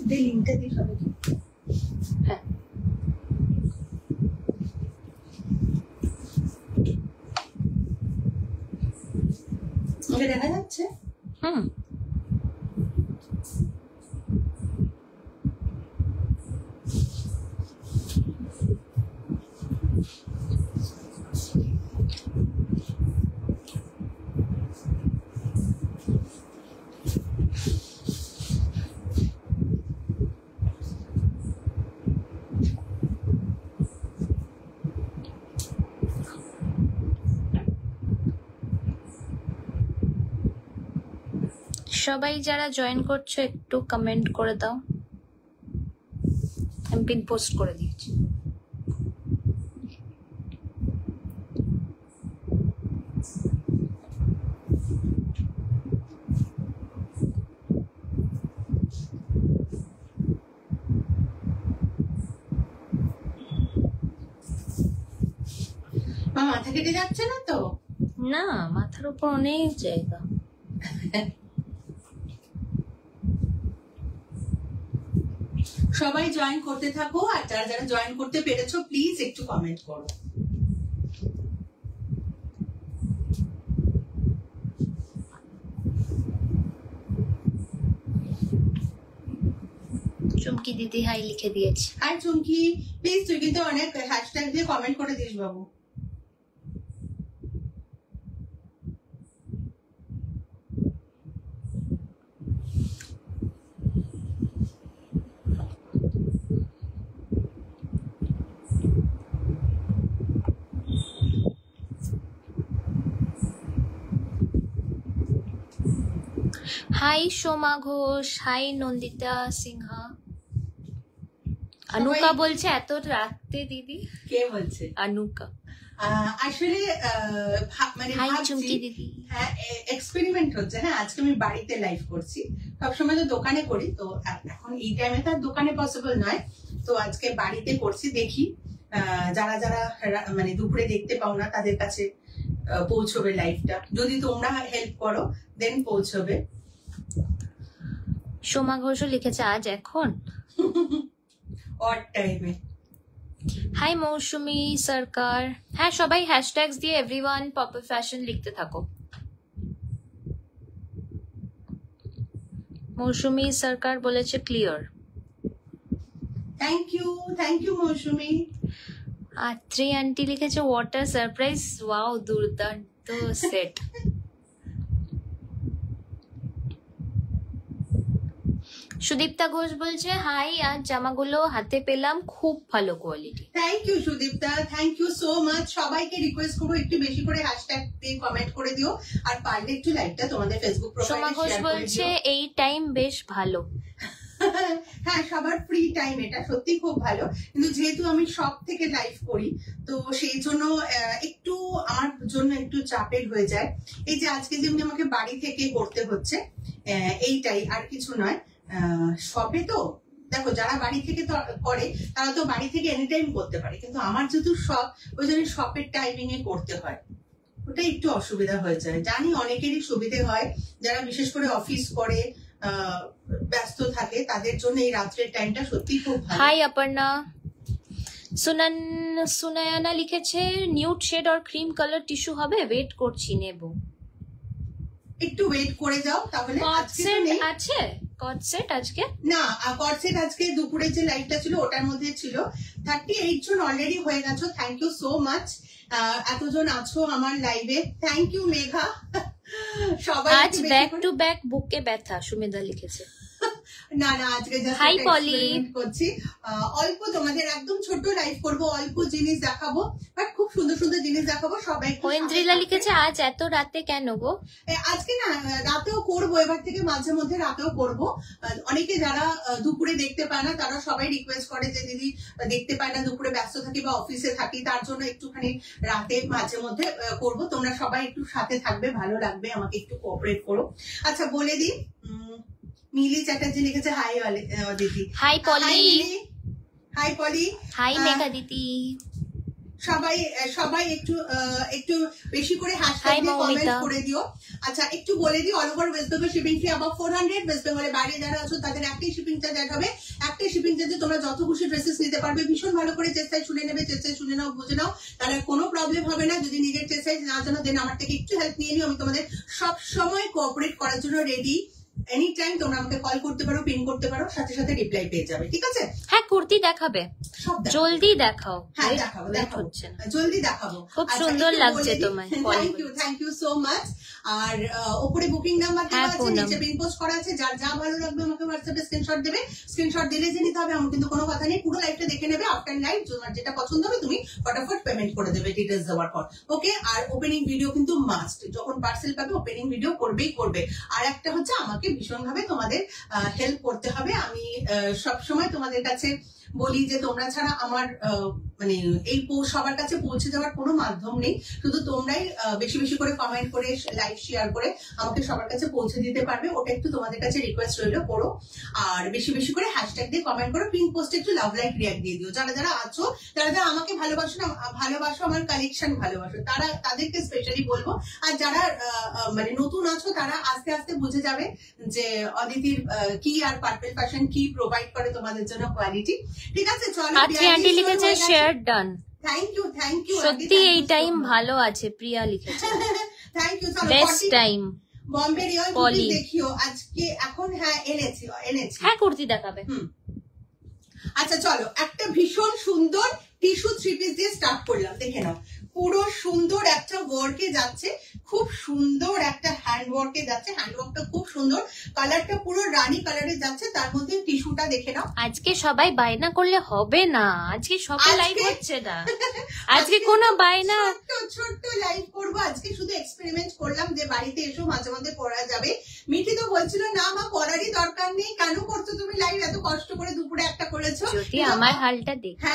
লিঙ্কটা দিয়ে সবাই। হ্যাঁ ওকে দেখা যাচ্ছে। সবাই যারা জয়েন করছো একটু কমেন্ট করে দাও, আমি পিন পোস্ট করে দিয়েছি। মাথা কেটে যাচ্ছে না তো? না, মাথার উপর অনেক জায়গা। সবাই জয়েন করতে থাকো, আর যারা যারা জয়েন করতে পেরেছো প্লিজ একটু কমেন্ট করো। চুমকি দিদি হাই লিখে দিয়েছে। হাই চুমকি, প্লিজ তুই কিন্তু অনেক হ্যাশট্যাগ দিয়ে কমেন্ট করে দিস বাবু। Hi Soma Ghosh, hi Nandita Sinha. অনুকা বলছে এত রাতে দিদি। কে বলছে? অনুকা। আসলে মানে হাই চুমকি দিদি। হ্যাঁ এক্সপেরিমেন্ট হচ্ছে। হ্যাঁ আজকে আমি বাড়িতে লাইভ করছি, সবসময় তো দোকানে করি, তো এখন এই টাইমে তো দোকানে পসিবল নয়, তো আজকে বাড়িতে করছি। দেখি যারা যারা মানে দুপুরে দেখতে পাও না তাদের কাছে পৌঁছবে লাইভটা, যদি তোমরা হেল্প করো দেন পৌঁছবে। সোমা ঘোষও লিখেছে আজ এখন অড টাইমে। হাই মৌসুমি সরকার। হ্যাঁ সবাই হ্যাশট্যাগস দিয়ে এভরিওয়ান পপি ফ্যাশন লিখতে থাকো। মৌসুমি সরকার বলেছে clear. Thank you Mousumi. Atri aunty লিখেছে ওয়াটার সারপ্রাইজ, ওয়াও দুর্দান্ত সেট। সুদীপ্তা ঘোষ বলছে হাই, আজ জামাগুলো হাতে পেলাম, খুব ভালো quality. Thank you Sudipta, thank you so much. সবাইকে রিকোয়েস্ট করবো একটু বেশি করে হ্যাশট্যাগ দিয়ে কমেন্ট করে দিও, আর পারলে একটু লাইভটা তোমাদের ফেসবুক প্রোফাইলে সোমা ঘোষ বলছে এই টাইম বেশ ভালো। হ্যাঁ সবার ফ্রি টাইম, এটা সত্যি খুব ভালো, কিন্তু যেহেতু আমি সব থেকে লাইভ করি তো সেই জন্য একটু আমার জন্য একটু চাপের হয়ে যায়। এই যে আজকে যেমনি আমাকে বাড়ি থেকে করতে হচ্ছে, এইটাই, আর কিছু নয়। শপে তো দেখো যারা বাড়ি থেকে করে তারা তো বাড়ি থেকে এনি টাইম করতে পারে, কিন্তু আমার যেহেতু শপ, ওই জন্য শপের টাইমিং এ করতে হয়, ওটা একটু অসুবিধা হয়ে যায়। জানি অনেকেরই সুবিধে হয়, যারা বিশেষ করে অফিস করে ব্যস্ত থাকে তাদের জন্য এই রাত্রের টাইমটা সত্যি খুব ভালো। হাই অপর্ণা। সুনয়না লিখেছে নিউড শেড আর ক্রিম কালার টিস্যু হবে, ওয়েট করছি নেব। একটু ওয়েট করে যাও তাহলে। কটসেট আছে? কটসেট আজকে না, কটসেট আজকে দুপুরে যে লাইভটা ছিল ওটার মধ্যে ছিল। 38 জন অলরেডি হয়ে গেছো, থ্যাংক ইউ সো মাচ। এতজন আছো আমার লাইভে, থ্যাংক ইউ মেঘা। সবাই আজ ব্যাক টু ব্যাক বুকে ব্যথা, সুমেধা লিখেছে। না আজকে জাস্ট হাই পলি করছি, অল্প তোমাদের একদম ছোট লাইভ করব, অল্প জিনিস দেখাবো, বাট খুব সুন্দর সুন্দর জিনিস দেখাবো। সবাই ঐন্দ্রিলা লিখেছে আজ এত রাতে কেন গো? আজকে না রাতেও করব, এবার থেকে মাঝে মধ্যে রাতেও করব। অনেকে যারা দুপুরে দেখতে পায় না তারা সবাই রিকোয়েস্ট করে যে দিদি দেখতে পায় না, দুপুরে ব্যস্ত থাকি বা অফিসে থাকি, তার জন্য একটুখানি রাতে মাঝে মধ্যে করব। তোমরা সবাই একটু সাথে থাকবে, ভালো লাগবে, আমাকে একটু কোঅপারেট করো। আচ্ছা বলে দিই, মিলি চ্যাটার্জি লিখেছে হাই দিদি। হাই পলি। হাই পলি। হাই মেঘা দিদি। সবাই সবাই একটু একটু বেশি করে হ্যাশট্যাগ দিয়ে কমেন্ট করে দিও। আচ্ছা একটু বলে দিও, all over West Bengal shipping fee আবার 400, ওয়েস্ট বেঙ্গলের বাইরে যারা আছো তাদের একটাই শিপিং চার্জ অ্যাড হবে। একটাই শিপিং চার্জে তোমরা যত খুশি ড্রেসেস নিতে পারবে। ভীষণ ভালো করে চেষ্টায় শুনে নেবে, চেষ্টায় শুনে নাও, বুঝে নাও, তাহলে কোনো প্রবলেম হবে না। যদি নিজের চেষ্টায় না জানো দেন আমার থেকে একটু হেল্প নিয়ে নিও, আমি তোমাদের সব সময় কোঅপারেট করার জন্য রেডি। এনি টাইম তোমরা আমাকে কল করতে পারো, পিন করতে পারো, সাথে সাথে রিপ্লাই পেয়ে যাবে, ঠিক আছে? হ্যাঁ কুর্তি দেখাবে, জলদি দেখাও। হ্যাঁ দেখাবো, জলদি দেখাবো। খুব সুন্দর লাগছে তোমায়। Thank you so much. আর উপরে বুকিং নাম্বার দেওয়া আছে, নিচে পিন পোস্ট করা আছে। যার যা ভালো লাগবে আমাকে হোয়াটসঅ্যাপে স্ক্রিনশট দেবে। স্ক্রিনশট দিলে যে নিতে হবে এমন কিন্তু কোনো কথা নেই। পুরো লাইভটা দেখে নেবে, আফটার লাইভ তোমার যেটা পছন্দ হবে তুমি ফটাফট পেমেন্ট করে দেবে ডিটেইলস দেওয়ার পর। ওকে, আর ওপেনিং ভিডিও কিন্তু মাস্ট। যখন পার্সেল পাবে ওপেনিং ভিডিও করবেই করবে। আর একটা হচ্ছে আমাকে ভীষণ ভাবে তোমাদের হেল্প করতে হবে। আমি সব সময় তোমাদের কাছে বলি যে তোমরা ছাড়া আমার মানে এই সবার কাছে পৌঁছে যাওয়ার কোনো মাধ্যম নেই। শুধু তোমরাই বেশি বেশি করে কমেন্ট করে লাইভ শেয়ার করে আমাকে সবার কাছে পৌঁছে দিতে পারবে। ওটা একটু তোমাদের কাছে রিকোয়েস্ট রইল, করো। আর বেশি বেশি করে হ্যাশট্যাগ দিয়ে কমেন্ট করো, পিন পোস্টে একটু লাভ লাইক রিঅ্যাক্ট দিয়ে দিও। যারা যারা আছো, যারা যারা আমাকে ভালোবাসো না, ভালোবাসো আমার কালেকশন ভালোবাসো, তাদেরকে স্পেশালি বলবো। আর যারা মানে নতুন আছো তারা আস্তে আস্তে বুঝে যাবে যে অদিতির কি আর পার্পল ফ্যাশন কি প্রোভাইড করে তোমাদের জন্য কোয়ালিটি। ঠিক আছে, চলো। আন্টি লিখেছে শেয়ার ডান। Thank you. সত্যি এই টাইম ভালো আছে, প্রিয়া লিখেছে। Thank you. চলো, best time. Bombay real kurti দেখিও আজকে। এখন হ্যাঁ এনেছি। হ্যাঁ কুর্তি দেখাবে। আচ্ছা চলো, একটা ভীষণ সুন্দর টিস্যু 3 পিস দিয়ে স্টার্ট করলাম, দেখে নাও। পুরো সুন্দর একটা ওয়ার্কে যাচ্ছে, খুব সুন্দর একটা হ্যান্ড ওয়ার্কে যাচ্ছে। হ্যান্ড ওয়ার্কটা খুব সুন্দর, কালারটা পুরো রানী কালারে যাচ্ছে। তার মধ্যে টিস্যুটা দেখে নাও। আজকে সবাই বায়না করলে হবে না, আজকে সবাই লাইভ হচ্ছে না। আজকে কোনো বায়না, ছোট্ট লাইভ করবো আজকে। শুধু এক্সপেরিমেন্ট করলাম যে বাড়িতে এসো মাঝে মাঝে পড়া যাবে। মিঠি তো বলছিল না মা পড়ারই দরকার নেই, কেন করছো তুমি লাইভ? এত কষ্ট করে দুপুরে একটা করেছো। যদি আমার হালটা দেখো,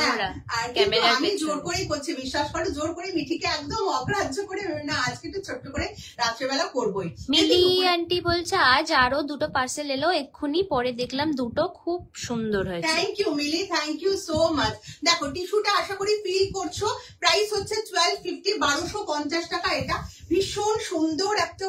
আর ক্যামেরা আমি জোর করেই করছি, বিশ্বাস করো, জোর করে মিঠিকে একদম অগ্রাহ্য করে না, আজকে একটু ছোট্ট করে রাত্রেবেলা করবোই। মিলি আন্টি বলছে আজ আরো 2টো পার্সেল এলো এক্ষুনি, পরে দেখলাম 2টো খুব সুন্দর হয়েছে। Thank you Mili, thank you so much. দেখো টিস্যুটা আশা করি ফিল করছো। প্রাইস হচ্ছে 1250, 1250 টাকা। এটা ভীষণ সুন্দর একটা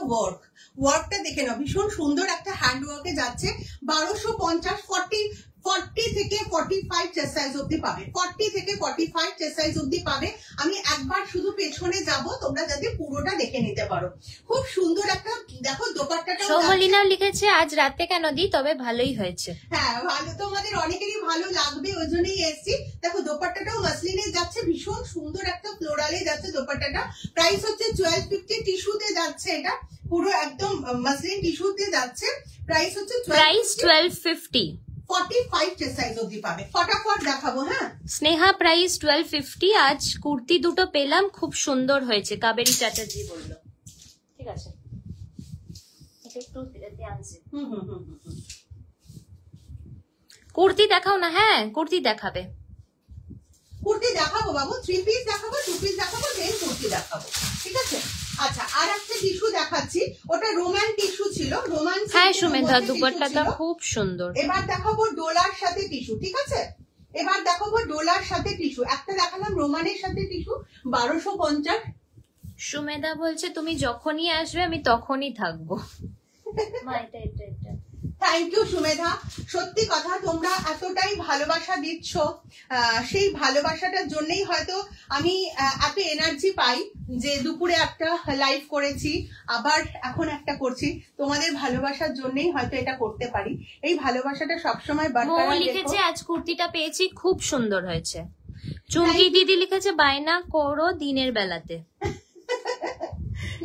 ওয়ার্কটা দেখে নাও, ভীষণ সুন্দর একটা হ্যান্ড ওয়ার্কে যাচ্ছে। 1250, 40 থেকে 45 চেস্ট সাইজ অব্দি পাবে। 40 থেকে 45 চেস্ট সাইজ অব্দি পাবে। আমি একবার শুধু পেছনে যাব, তোমরা যাতে পুরোটা দেখে নিতে পারো। খুব সুন্দর একটা, দেখো দোপাট্টাটা। সোমলিনা লিখেছে আজ রাতে কেন দিই, তবে ভালোই হয়েছে। হ্যাঁ ভালো, তোমাদের অনেকেরই ভালো লাগবে, ওই জন্যই এসছি। দেখো দোপাট্টাটাও মাসলিনে যাচ্ছে, ভীষণ সুন্দর একটা ফ্লোরালে যাচ্ছে দোপাট্টাটা। প্রাইস হচ্ছে 1250, টিস্যুতে যাচ্ছে এটা, পুরো একদম মাসলিন টিস্যুতে যাচ্ছে। প্রাইস হচ্ছে 1250, 45 চেস্ট সাইজ অবধি পাবে। ফটাফট দেখাবো। হ্যাঁ স্নেহা প্রাইস 1250। আজ কুর্তি 2টো পেলাম, খুব সুন্দর হয়েছে, কাবেরী চ্যাটার্জি বলল। ঠিক আছে, একটু ধ্যান সে কুর্তি দেখাও না। হ্যাঁ কুর্তি দেখাবে। কুর্তি দেখাবো বাবু, 3 পিস দেখাবো, 2 পিস দেখাবো, দেন কুর্তি দেখাবো, ঠিক আছে? আচ্ছা, আর একটা টিস্যু দেখাচ্ছি, ওটা রোমান টিস্যু ছিল। রোমান, হ্যাঁ সুমেধা দুপাট্টাটা খুব সুন্দর। এবার দেখাবো ডোলার সাথে টিস্যু, ঠিক আছে? এবার দেখাবো ডোলার সাথে টিস্যু। একটা দেখালাম রোমানের সাথে টিস্যু, 1250। সুমেধা বলছে তুমি যখনই আসবে আমি তখনই থাকবো। Thank you Sumedha. সত্যি কথা, তোমরা এতটাই ভালোবাসা দিচ্ছ, সেই ভালোবাসাটার জন্যই হয়তো আমি এত এনার্জি পাই যে দুপুরে একটা লাইভ করেছি, আবার এখন একটা করছি। তোমাদের ভালোবাসার জন্যই হয়তো এটা করতে পারি। এই ভালোবাসাটা সবসময় বরকরার রেখো। লিখেছে আজ কুর্তিটা পেয়েছি, খুব সুন্দর হয়েছে। চুমকি দিদি লিখেছে বায়না করো দিনের বেলাতে।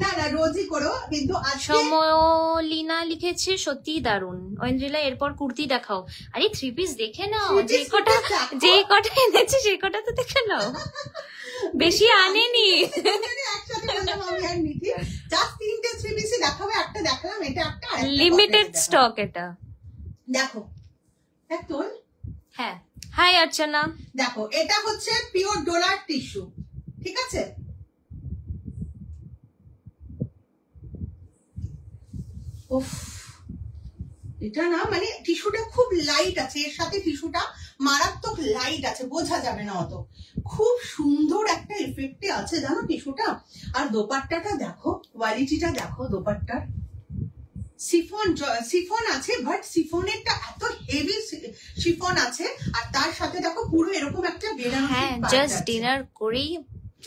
না না, রোজই করো, কিন্তু সমলিনা লিখেছে সত্যি দারুন। ঐন্দ্রিলা এরপর কুর্তি দেখাও। আরে 3 পিস দেখে নাও, যে কটা এনেছে সেই কটা তো দেখে নাও, বেশি আনেনি। লিমিটেড স্টক এটা, দেখো। হ্যাঁ হাই অর্চনা। দেখো এটা হচ্ছে পিওর ডোলার টিস্যু, ঠিক আছে? এটা না মানে টিস্যুটা খুব লাইট আছে, এর সাথে টিস্যুটা মারাত্মক লাইট আছে, বোঝা যাবে না অত। খুব সুন্দর একটা এফেক্টে আছে জানো টিস্যুটা। আর দোপাট্টাটা দেখো, কোয়ালিটিটা দেখো দোপাট্টার। সিফন আছে, বাট সিফনেরটা এত হেভি সিফন আছে, আর তার সাথে দেখো পুরো এরকম একটা বেনারসি। হ্যাঁ, জাস্ট ডিনার করেই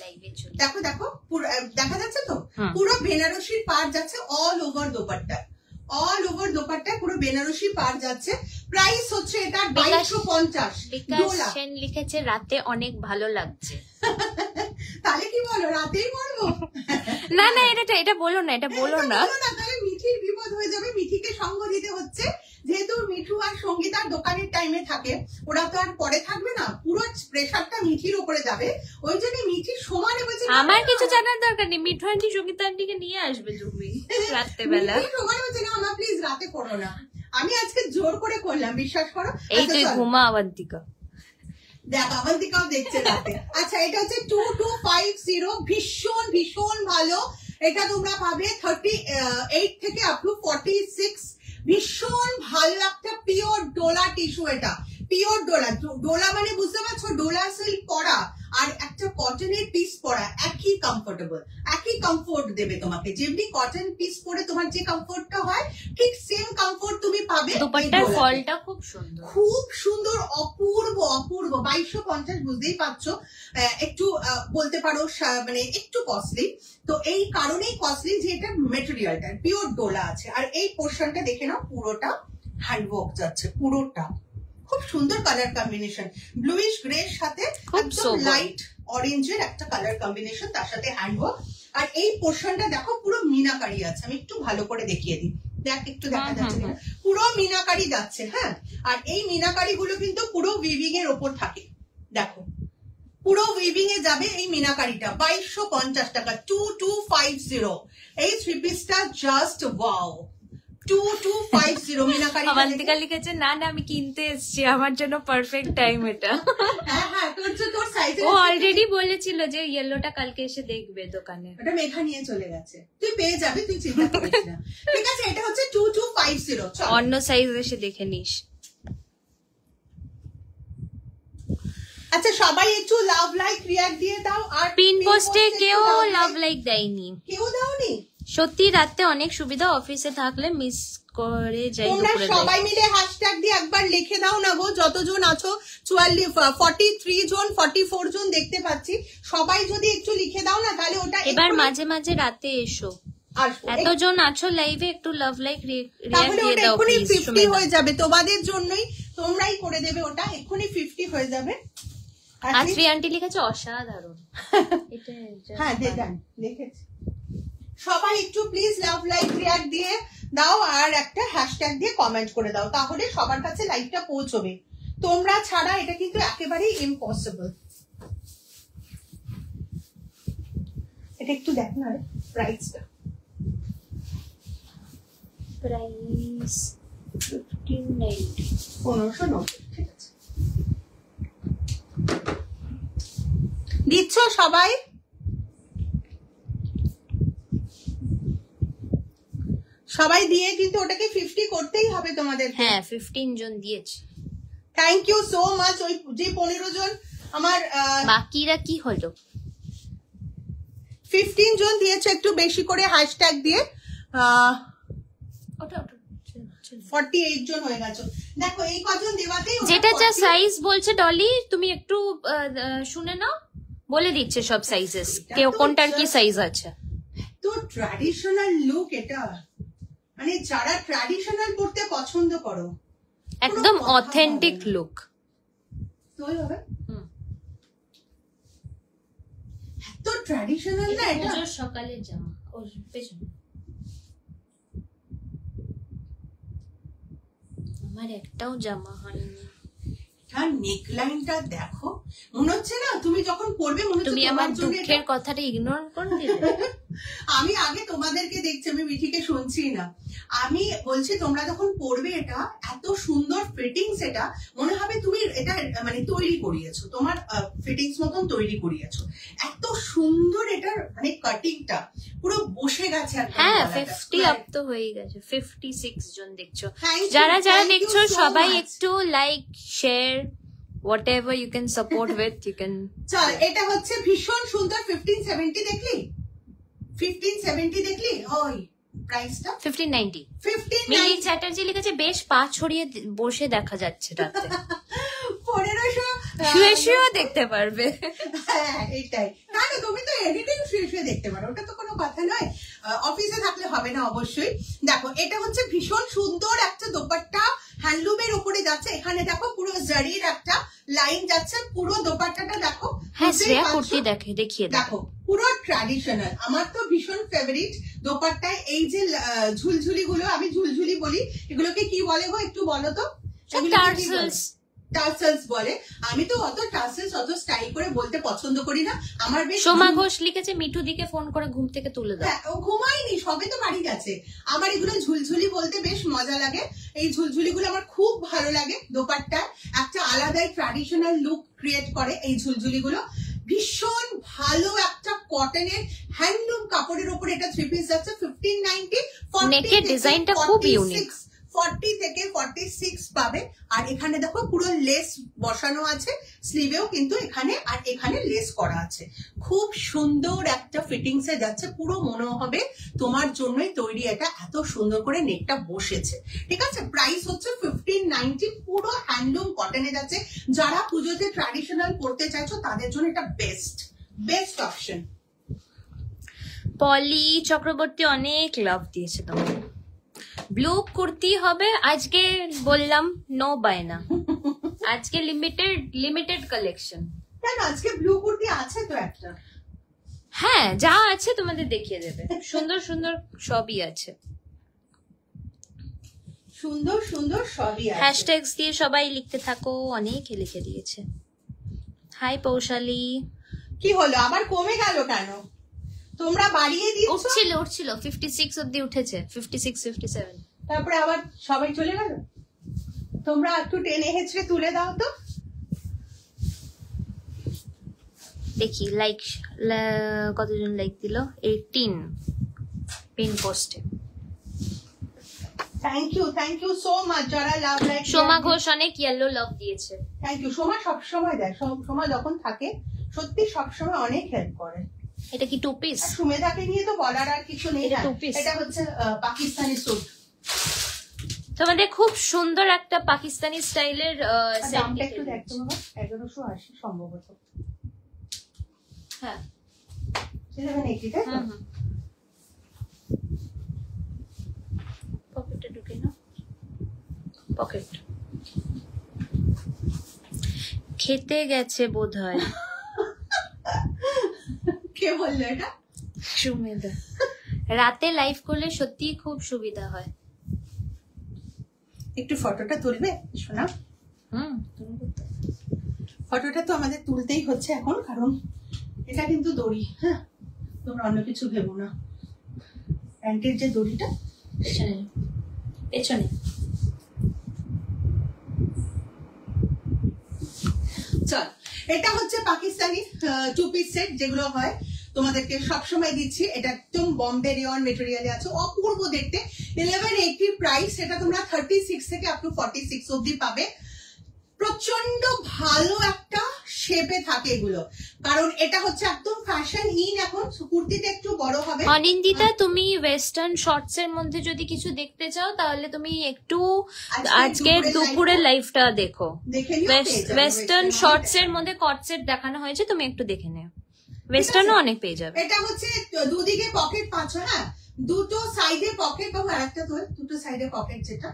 লাইভে চলে। দেখো দেখো পুরো দেখা যাচ্ছে তো, পুরো বেনারসির পাড় যাচ্ছে all over dupatta, all over দোপাট্টায় পুরো বেনারসি পাড় যাচ্ছে। প্রাইস হচ্ছে এটা 2250। বিকাশ সেন লিখেছে রাতে অনেক ভালো লাগছে। তাহলে কি বলো, রাতেই বলবো? না না, এটা বলো না, এটা বলো না। তাহলে মিঠির বিপদ হয়ে যাবে, মিঠিকে সঙ্গ দিতে হচ্ছে, যেহেতু মিঠু আর সঙ্গীতার দোকানের টাইমে থাকে, ওরা তো আর পরে থাকবে না, পুরো প্রেশারটা মিঠির উপরে যাবে। ওই জন্য মিঠির সমানে বলছে আমার কিছু জানার দরকার নেই, মিঠু আন্টি সঙ্গীতা আন্টিকে নিয়ে আসবে তুমি রাত্রেবেলা। সমানে বলছে না আমার প্লিজ রাতে করো না, আমি আজকে জোর করে করলাম, বিশ্বাস করো। এই তুই ঘুমা আবন্তিকা, দেখ আবন্তিকাও দেখছে রাতে। আচ্ছা এটা হচ্ছে 2250, ভীষণ ভীষণ ভালো। এটা তোমরা পাবে 38 থেকে আপ টু 46। ভীষণ ভালো একটা পিওর ডোলা টিস্যু, এটা পিওর ডোলা। ডোলা মানে বুঝতে পারছো, ডোলা সিল্ক পরা আর একটা কটনের পিস পরা একই কমফোর্টেবল, একই কমফোর্ট দেবে তোমাকে। যেমনি কটন পিস পরে তোমার যে কমফোর্টটা হয়, ঠিক সেম কমফোর্ট তুমি পাবে। দুপাট্টার ফলটা খুব সুন্দর, খুব সুন্দর, অপূর্ব অপূর্ব। 2250 বুঝতেই পারছো, একটু বলতে পারো মানে একটু কস্টলি। তো এই কারণেই কস্টলি যে এটা মেটেরিয়ালটা পিওর ডোলা আছে। আর এই পোর্শনটা দেখে নাও, পুরোটা হ্যান্ডওয়ার্ক যাচ্ছে, পুরোটা খুব সুন্দর কালার কম্বিনেশন, ব্লুইশ গ্রে এর সাথে একদম লাইট অরেঞ্জের একটা কালার কম্বিনেশন, তার সাথে হ্যান্ডওয়ার্ক। আর এই পোর্শনটা দেখো পুরো মিনাকারি আছে, আমি একটু ভালো করে দেখিয়ে দিই, দেখ একটু দেখা যাচ্ছে, পুরো মিনাকারি যাচ্ছে। হ্যাঁ, আর এই মিনাকারি গুলো কিন্তু পুরো উইভিং এর ওপর থাকে, দেখো পুরো উইভিং এ যাবে এই মিনাকারিটা। 2250 টাকা, 2250। এই থ্রি পিসটা জাস্ট ওয়াও, 2250 মিনাকারি। আবন্তিকা লিখেছে না না আমি কিনতে এসেছি, আমার জন্য পারফেক্ট টাইম এটা। হ্যাঁ হ্যাঁ, তোর সাইজে ও অলরেডি বলেছিল যে ইয়েলোটা কালকে এসে দেখবে দোকানে, ওটা মেঘা নিয়ে চলে গেছে, তুই পেয়ে যাবি, তুই চিন্তা করিস না। ঠিক আছে, এটা হচ্ছে 2250। চল অন্য সাইজ এসে দেখে নিস। আচ্ছা সবাই একটু লাভ লাইক রিঅ্যাক্ট দিয়ে দাও। আর পিন পোস্টে কেউ লাভ লাইক দেয়নি, কেউ দাওনি। সত্যি রাতে অনেক সুবিধা, অফিসে থাকলে মিস করে যাই। তোমরা সবাই মিলে হ্যাশট্যাগ দিয়ে একবার লিখে দাও না গো, যতজন আছো। 43 জন 44 জন দেখতে পাচ্ছি, সবাই যদি একটু লিখে দাও না, তাহলে ওটা এবার মাঝে মাঝে রাতে এসো, এতজন আছো লাইভে, একটু লাভ লাইক রিঅ্যাক্ট দিয়ে দাও প্লিজ। 50 হয়ে যাবে তোমাদের জন্যই, তোমরাই করে দেবে ওটা, এক্ষুনি 50 হয়ে যাবে। আর শ্রী আন্টি লিখেছে অসাধারণ। হ্যাঁ দেখেছি। সবাই একটু প্লিজ লাভ লাইক রিঅ্যাক্ট দিয়ে দাও, আর একটা হ্যাশট্যাগ দিয়ে কমেন্ট করে দাও, তাহলে সবার কাছে লাইভটা পৌঁছবে। তোমরা ছাড়া এটা কিন্তু একেবারেই ইম্পসিবল। এটা একটু দেখ না প্রাইসটা। প্রাইস 1590, 1590। ঠিক আছে, দিচ্ছ সবাই? সবাই দিয়ে কিন্তু ওটাকে 50 করতেই হবে তোমাদের। হ্যাঁ 15 জন দিয়েছে, থ্যাংক ইউ সো মাচ। ওই যে 15 জন আমার, বাকিরা কি হলো? 15 জন দিয়েছে, একটু বেশি করে হ্যাশট্যাগ দিয়ে। 48 জন হয়ে গেছে। দেখো এই কজন দেওয়াতেই যেটা যা সাইজ বলছে ডলি, তুমি একটু শুনে নাও, বলে দিচ্ছে সব সাইজেস, কেউ কোনটার কি সাইজ আছে। তো ট্র্যাডিশনাল লুক এটা, মানে যারা ট্র্যাডিশনাল পড়তে পছন্দ করো, একদম অথেন্টিক লুক। তো ট্র্যাডিশনাল না এটা, সকালের জামা ওর পেছনে। আমার একটাও জামা হয়নি। আর নেকলাইনটা দেখো, মনে হচ্ছে না তুমি যখন পরবে মনে হচ্ছে তুমি আমার দুঃখের কথাটা ইগনোর করে দিলে। আমি আগে তোমাদেরকে দেখছি, আমি মিঠিকে শুনছি না। আমি বলছি তোমরা যখন পড়বে এটা, এত সুন্দর ফিটিংস, এটা মনে হবে তুমি এটা মানে তৈরি করিয়েছো, তোমার ফিটিংস মতন তৈরি করিয়েছো। এত সুন্দর এটার মানে কাটিংটা পুরো বসে গেছে। হ্যাঁ 50 আপ তো হয়ে গেছে, 56 জন দেখছো। যারা যারা দেখছো সবাই একটু like share whatever you can support with you can। চল, এটা হচ্ছে ভীষণ সুন্দর 1570 দেখলি, 1570 দেখলি। ওই প্রাইসটা 1590। 1590 মিলি চ্যাটার্জি লিখেছে বেশ পা ছড়িয়ে বসে দেখা যাচ্ছে রাতে। 1500 শুয়ে শুয়েও দেখতে পারবে। হ্যাঁ এটাই, কেন তুমি তো এডিটিং শুয়ে শুয়ে দেখতে পারো, ওটা তো কোনো কথা নয়। অফিসে থাকলে হবে না অবশ্যই। দেখো এটা হচ্ছে ভীষণ সুন্দর একটা দোপাট্টা, হ্যান্ডলুমের উপরে যাচ্ছে। এখানে দেখো পুরো জারির একটা লাইন যাচ্ছে, পুরো দোপাট্টাটা দেখো। হ্যাঁ শ্রেয়া কুর্তি দেখিয়ে দেখো পুরো ট্র্যাডিশনাল। আমার তো ভীষণ ফেভারিট দোপাট্টায় এই যে ঝুলঝুলি গুলো, আমি ঝুলঝুলি বলি, এগুলোকে কি বলে গো একটু বলো তো? টার্সেলস বলে। আমি তো অত টার্সেলস অত স্টাইল করে বলতে পছন্দ করি না। আমার বেশ সোমা ঘোষ লিখেছে মিঠু দিকে ফোন করে ঘুম থেকে তুলে দাও। ও ঘুমায়নি, সবে তো বাড়ি গেছে। আমার এগুলো ঝুলঝুলি বলতে বেশ মজা লাগে। এই ঝুলঝুলি গুলো আমার খুব ভালো লাগে। দোপাট্টায় একটা আলাদাই ট্র্যাডিশনাল লুক ক্রিয়েট করে এই ঝুলঝুলি গুলো। ভীষণ ভালো একটা কটনের হ্যান্ডলুম কাপড়ের উপরে এটা 3 পিস যাচ্ছে 1590। নেকের ডিজাইনটা খুব ইউনিক। 40 থেকে 46 পাবে। আর এখানে দেখো পুরো লেস বসানো আছে, স্লিভেও কিন্তু এখানে আর এখানে লেস করা আছে। খুব সুন্দর একটা ফিটিংস এ যাচ্ছে, পুরো মনে হবে তোমার জন্যই তৈরি। এটা এত সুন্দর করে নেকটা বসেছে, ঠিক আছে। প্রাইস হচ্ছে 1590, পুরো হ্যান্ডলুম কটনে যাচ্ছে। যারা পুজোতে ট্র্যাডিশনাল পড়তে চাইছো তাদের জন্য এটা বেস্ট অপশন। পলি চক্রবর্তী অনেক লাভ দিয়েছে তোমাকে। ব্লু কুর্তি হবে আজকে, বললাম নো বায়না, আজকে লিমিটেড কালেকশন। কেন আজকে ব্লু কুর্তি আছে তো একটা? হ্যাঁ যা আছে তোমাদের দেখিয়ে দেবে, সুন্দর সুন্দর সবই আছে, সুন্দর সুন্দর সবই আছে। হ্যাশট্যাগস দিয়ে সবাই লিখতে থাকো, অনেকে লিখে দিয়েছে। হাই পৌশালী। কি হলো আবার কমে গেল কেন? তোমরা বাড়িয়ে দিয়েছো। উঠছিল 56 অবধি উঠেছে, 56 57, তারপরে আবার সবাই চলে গেল। তোমরা একটু টেনে হেঁচড়ে তুলে দাও তো দেখি। লাইক কতজন লাইক দিল? 18 পিন পোস্টে। থ্যাংক ইউ সো মাচ যারা লাভ লাইক। সোমা ঘোষ অনেক ইয়েলো লাভ দিয়েছে। Thank you. সোমা সবসময় দেয়, সোমা যখন থাকে সত্যি সবসময় অনেক হেল্প করে। এটা কি 2 পিস? সুমেধাকে নিয়ে তো বলার আর কিছু নেই। এটা হচ্ছে পাকিস্তানি স্যুট। তোমাদের খুব সুন্দর একটা পাকিস্তানি স্টাইলের দামটা একটু দেখো বাবা, 1180 সম্ভবত। হ্যাঁ 780 তাই তো? পকেটে ঢুকে না, পকেট খেতে গেছে বোধহয়। কে বললো এটা? সুমেধা। রাতে লাইভ করলে সত্যি খুব সুবিধা হয়। একটু ফটোটা তুলবে শোনা? ফটোটা তো আমাদের তুলতেই হচ্ছে এখন, কারণ এটা কিন্তু দড়ি। হ্যাঁ তোমরা অন্য কিছু ভেবো না। প্যান্টের যে দড়িটা পেছনে চল, এটা হচ্ছে পাকিস্তানি 2 পিস সেট যেগুলো হয়, তোমাদেরকে সবসময় দিচ্ছি। এটা একদম বম্বে রেয়ন মেটেরিয়ালে আছে, অপূর্ব দেখতে। 1180 প্রাইস। এটা তোমরা 36 থেকে আপ টু 46 অবধি পাবে। প্রচন্ড ভালো একটা শেপে থাকে এগুলো, কারণ এটা হচ্ছে একদম ফ্যাশন ইন। এখন কুর্তিটা একটু বড় হবে। অনিন্দিতা তুমি ওয়েস্টার্ন শর্টস এর মধ্যে যদি কিছু দেখতে চাও তাহলে তুমি একটু আজকে দুপুরের লাইভটা দেখো। ওয়েস্টার্ন শর্টস এর মধ্যে কট সেট দেখানো হয়েছে, তুমি একটু দেখে নেও। ওয়েস্টার্নও অনেক পেয়ে যাবে। এটা হচ্ছে দুদিকে পকেট পাচ্ছ। হ্যাঁ দুটো সাইডে পকেট পাবো, আরেকটা তো দুটো সাইডে পকেট, যেটা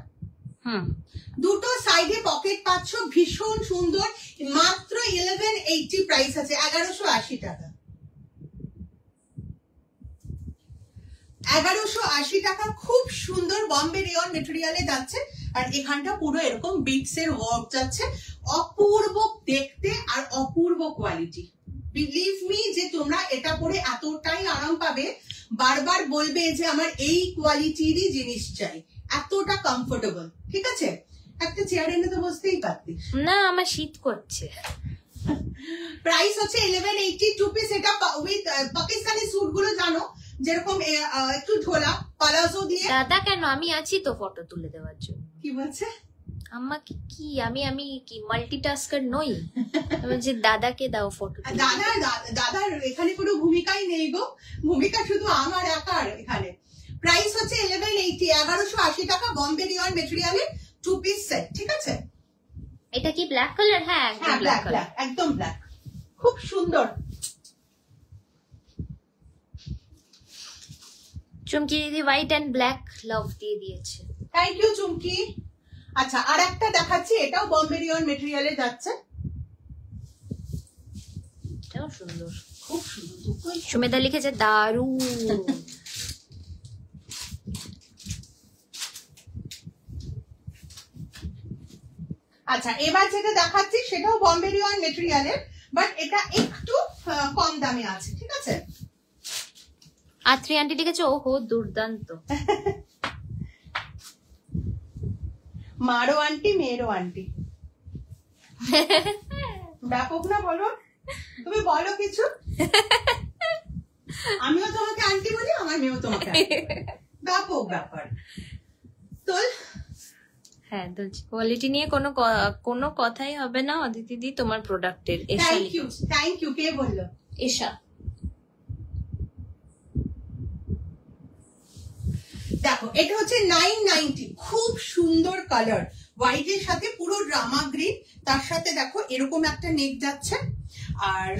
দুটো সাইডে পকেট পাচ্ছ। ভীষণ সুন্দর। মাত্র 1180 প্রাইস আছে, 1180 টাকা। 1180 টাকা। খুব সুন্দর বম্বে রেয়ন মেটেরিয়ালে যাচ্ছে। আর এখানটা পুরো এরকম বিটস এর ওয়ার্ক যাচ্ছে। অপূর্ব দেখতে আর অপূর্ব কোয়ালিটি। বিলিভ মি যে তোমরা এটা পরে এতটাই আরাম পাবে, বারবার বলবে যে আমার এই কোয়ালিটিরই জিনিস চাই, এতটা কমফোর্টেবল। ঠিক আছে, একটা চেয়ার এনে তো বসতেই পারতিস। না আমার শীত করছে। প্রাইস হচ্ছে 1180 টু পিস। এটা উইথ পাকিস্তানি স্যুট গুলো জানো যেরকম একটু ঢোলা পালাজো দিয়ে। দাদা কেন, আমি আছি তো ফটো তুলে দেওয়ার জন্য। কি বলছে আমাকে কি, আমি কি মাল্টিটাস্কার নই? যে দাদাকে দাও ফটো। দাদার এখানে কোনো ভূমিকাই নেই গো, ভূমিকা শুধু আমার একার এখানে। প্রাইস হচ্ছে 1180, 1180 টাকা, বম্বে রিয়ন মেটেরিয়ালের টু পিস সেট। ঠিক আছে, এটা কি ব্ল্যাক কালার? হ্যাঁ ব্ল্যাক, একদম ব্ল্যাক, খুব সুন্দর। চুমকি দিদি হোয়াইট এন্ড ব্ল্যাক লাভ দিয়ে দিয়েছে, থ্যাংক ইউ চুমকি। আচ্ছা, আর একটা দেখাচ্ছি, এটাও বম্বে রিয়ন মেটেরিয়ালে যাচ্ছে, এটাও সুন্দর, খুব সুন্দর। সুমেধা লিখেছে দারুন। আচ্ছা, এবার যেটা দেখাচ্ছি সেটাও বম্বে রিয়ন মেটেরিয়ালের, বাট এটা একটু কম দামে আছে। ঠিক আছে, আত্রি আন্টি লিখেছে ওহো দুর্দান্ত। মারো আন্টি মেয়েরও আন্টি, ব্যাপক না বলো? তুমি বলো কিছু, আমিও তোমাকে আন্টি বলি, আমার মেয়েও তোমাকে ব্যাপক ব্যাপার। তোল, হ্যাঁ বলছি, কোয়ালিটি নিয়ে কোনো কথাই হবে না অদিতি দি তোমার প্রোডাক্টের। Thank you. কে বললো? এশা। দেখো, এটা হচ্ছে 990, খুব সুন্দর কালার, হোয়াইটের সাথে পুরো ড্রামা গ্রিন, তার সাথে দেখো এরকম একটা নেক যাচ্ছে, আর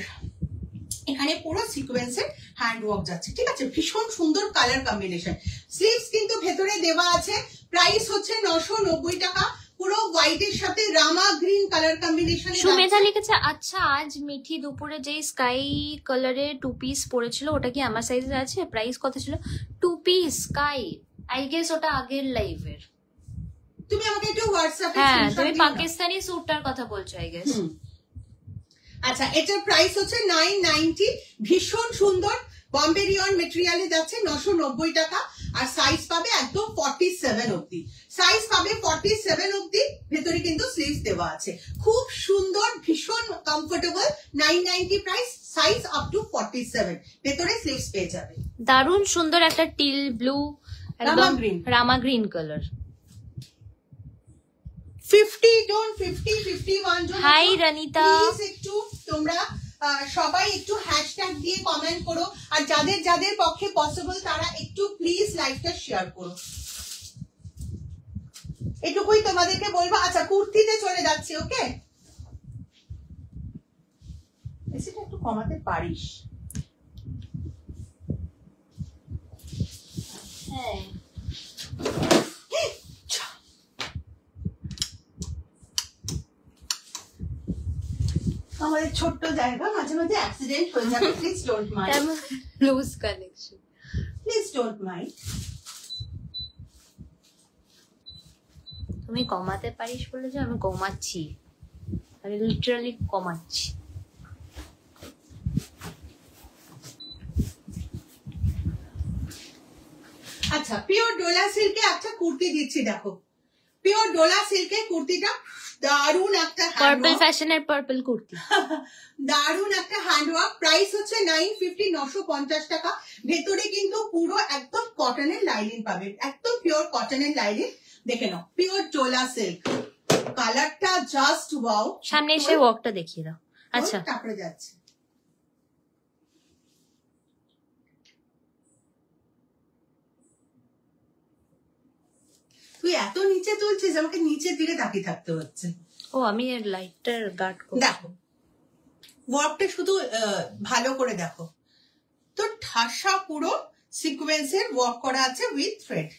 এখানে পুরো সিকোয়েন্সের হ্যান্ড ওয়ার্ক যাচ্ছে। ঠিক আছে, ভীষণ সুন্দর কালার কম্বিনেশন। স্লিভস কিন্তু ভেতরে দেওয়া আছে। প্রাইস হচ্ছে 990 টাকা, পুরো হোয়াইটের সাথে রামা গ্রিন কালার কম্বিনেশন। সুমেধা লিখেছে আচ্ছা আজ মিঠি দুপুরে যে স্কাই কালারের টু পিস পরেছিল ওটা কি আমার সাইজে আছে? প্রাইস কত ছিল? Two piece sky, I guess ওটা আগের লাইভের। তুমি আমাকে একটু হোয়াটসঅ্যাপে, হ্যাঁ তুমি পাকিস্তানি স্যুটটার কথা বলছো আই গেস। আচ্ছা, এটার প্রাইস হচ্ছে 990, ভীষণ সুন্দর, বম্বে রিয়ন মেটেরিয়ালে যাচ্ছে 990 টাকা, আর সাইজ পাবে একদম 47 অবধি, সাইজ পাবে 47 অবধি, ভেতরে কিন্তু স্লিভস দেওয়া আছে, খুব সুন্দর, ভীষণ comfortable. 990 price, size up to 47, ভেতরে স্লিভস পেয়ে যাবে। দারুণ সুন্দর একটা টিল ব্লু, একদম রামা গ্রিন কালার। 50 জন, 51 জন। হাই রনিতা, প্লিজ একটু তোমরা সবাই একটু হ্যাশট্যাগ দিয়ে কমেন্ট করো, আর যাদের যাদের পক্ষে পসিবল তারা একটু প্লিজ লাইভটা শেয়ার করো, এটুকুই তোমাদেরকে বলবো। আচ্ছা, কুর্তিতে চলে যাচ্ছি। ওকে, এসিটা একটু কমাতে পারিস? হ্যাঁ আমাদের ছোট্ট জায়গা, মাঝে মাঝে অ্যাক্সিডেন্ট হয়ে যাবে, please don't mind. Loose collection, please don't mind. তুমি কমাতে পারিস বলে যে আমি কমাচ্ছি, আমি লিটারালি কমাচ্ছি। আচ্ছা, পিওর ডোলা সিল্কে একটা কুর্তি দিচ্ছি, দেখো পিওর ডোলা সিল্কে কুর্তিটা দারুন একটা পার্পল ফ্যাশনের পার্পল কুর্তি, দারুন একটা হ্যান্ডওয়ার্ক। প্রাইস হচ্ছে 950, 950 টাকা। ভেতরে কিন্তু পুরো একদম কটনের লাইনিং পাবে, একদম পিওর কটনের লাইনিং। দেখে নাও, পিওর ডোলা সিল্ক, কালারটা জাস্ট ওয়াও। সামনে এসে ওয়ার্কটা দেখিয়ে দাও। আচ্ছা, তারপরে যাচ্ছে, তুই এত নিচে তুলছিস, আমাকে নিচের দিকে তাকিয়ে থাকতে হচ্ছে। ও আমি এর লাইটটার গার্ড করব। দেখো ওয়ার্কটা শুধু ভালো করে দেখো, তো ঠাসা পুরো সিকোয়েন্সের ওয়ার্ক করা আছে উইথ থ্রেড।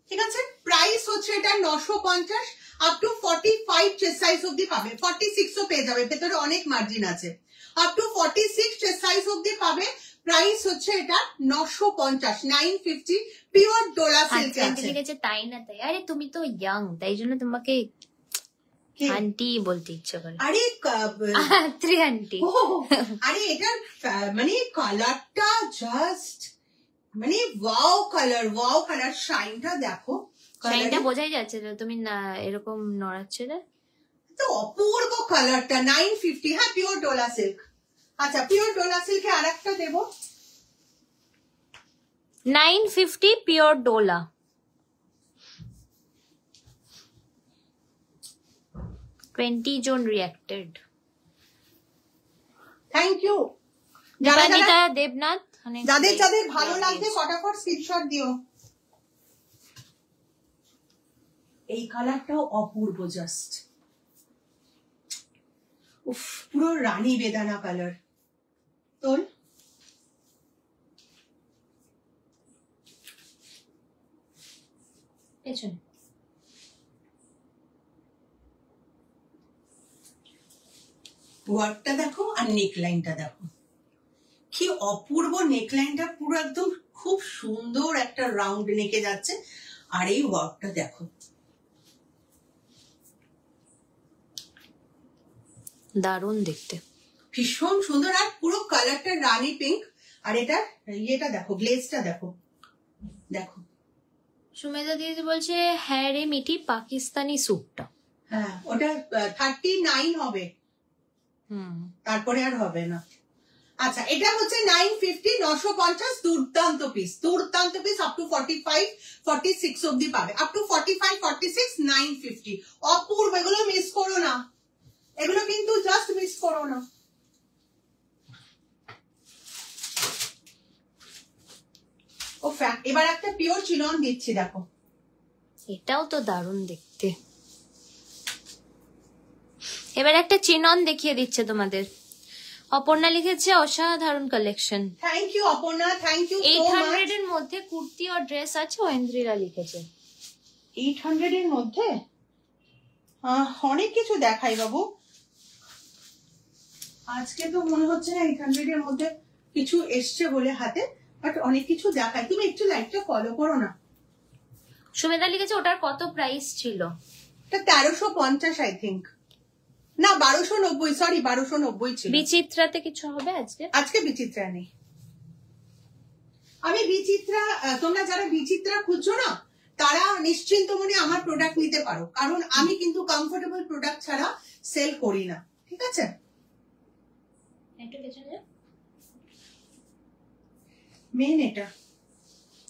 ঠিক আছে, প্রাইস হচ্ছে এটা 950, আপ টু 45 চেস্ট সাইজ অবধি পাবে, 46ও পেয়ে যাবে, ভেতরে অনেক মার্জিন আছে, আপ টু 46 চেস্ট সাইজ অবধি পাবে। প্রাইস হচ্ছে এটা 950, 950, পিওর ডোলা সিল্ক আছে। ঠিক আছে, তাই না তাই, আরে তুমি তো ইয়াং, তাই জন্য তোমাকে আন্টি বলতে ইচ্ছে করে। আরে আন্টি, আরে এটার মানে কালারটা জাস্ট মানে ওয়াও কালার শাইনটা দেখো, শাইনটা বোঝাই যাচ্ছে না তুমি না এরকম নড়াচ্ছিলে। তো অপূর্ব কালারটা। 950। হ্যাঁ, পিওর ডোলা সিল্ক। আচ্ছা, পিওর ডোলা সিল্কে আরেকটা দেবো। 950 পিওর ডোলা। টোয়েন্টি জন reacted. Thank you. Dipanita Debnath, যাদের যাদের ভালো লাগছে ফটাফট স্ক্রিনশট দিও। এই কালারটাও অপূর্ব, জাস্ট উফ, পুরো রানী বেদানা কালার। তোল পেছনে ওয়ার্কটা দেখো আর নেকলাইনটা দেখো, কি অপূর্ব নেকলাইনটা, পুরো একদম খুব সুন্দর একটা রাউন্ড নেকে যাচ্ছে। আর এই ওয়ার্কটা দেখো, দারুণ দেখতে, ভীষণ সুন্দর। আর পুরো কালারটা রানী পিঙ্ক। আর এটা ইয়েটা দেখো, গ্লেজটা দেখো, দেখো। সুমেধা দিদি বলছে হ্যাঁ রে মিঠি, পাকিস্তানি স্যুটটা। হ্যাঁ, ওটা 39 হবে, তারপরে আর হবে না। আচ্ছা, এটা হচ্ছে 950, 950। দুর্দান্ত পিস আপ টু 45, 46 অব্দি পাবে, আপ টু 45, 46, 950। অপূর্ব, এগুলো মিস করো না, এগুলো কিন্তু জাস্ট মিস করো না। ও এবার একটা পিওর চিনন দিচ্ছি, দেখো। এটাও তো দারুণ দেখতে। এবার একটা চিনন দেখিয়ে দিচ্ছে তোমাদের। অপর্ণা লিখেছে অসাধারণ collection. Thank you Aparna, thank you. 800 এর মধ্যে কুর্তি আর ড্রেস আছে, ঐন্দ্রিলা লিখেছে। 800 এর মধ্যে অনেক কিছু দেখাই বাবু, আজকে তো মনে হচ্ছে না 800 এর মধ্যে কিছু এসছে বলে হাতে, বাট অনেক কিছু দেখাই। তুমি একটু লাইভটা ফলো করো না। সুমেধা লিখেছে ওটার কত প্রাইস ছিল? এটা 1350 আই থিংক, না 1290, সরি 1290 ছিল। বিচিত্রাতে কিছু হবে আজকে? আজকে বিচিত্রা নেই। আমি বিচিত্রা, তোমরা যারা বিচিত্রা খুঁজছো না, তারা নিশ্চিন্ত মনে আমার প্রোডাক্ট নিতে পারো, কারণ আমি কিন্তু কমফোর্টেবল প্রোডাক্ট ছাড়া সেল করি না, ঠিক আছে? মেন এটা,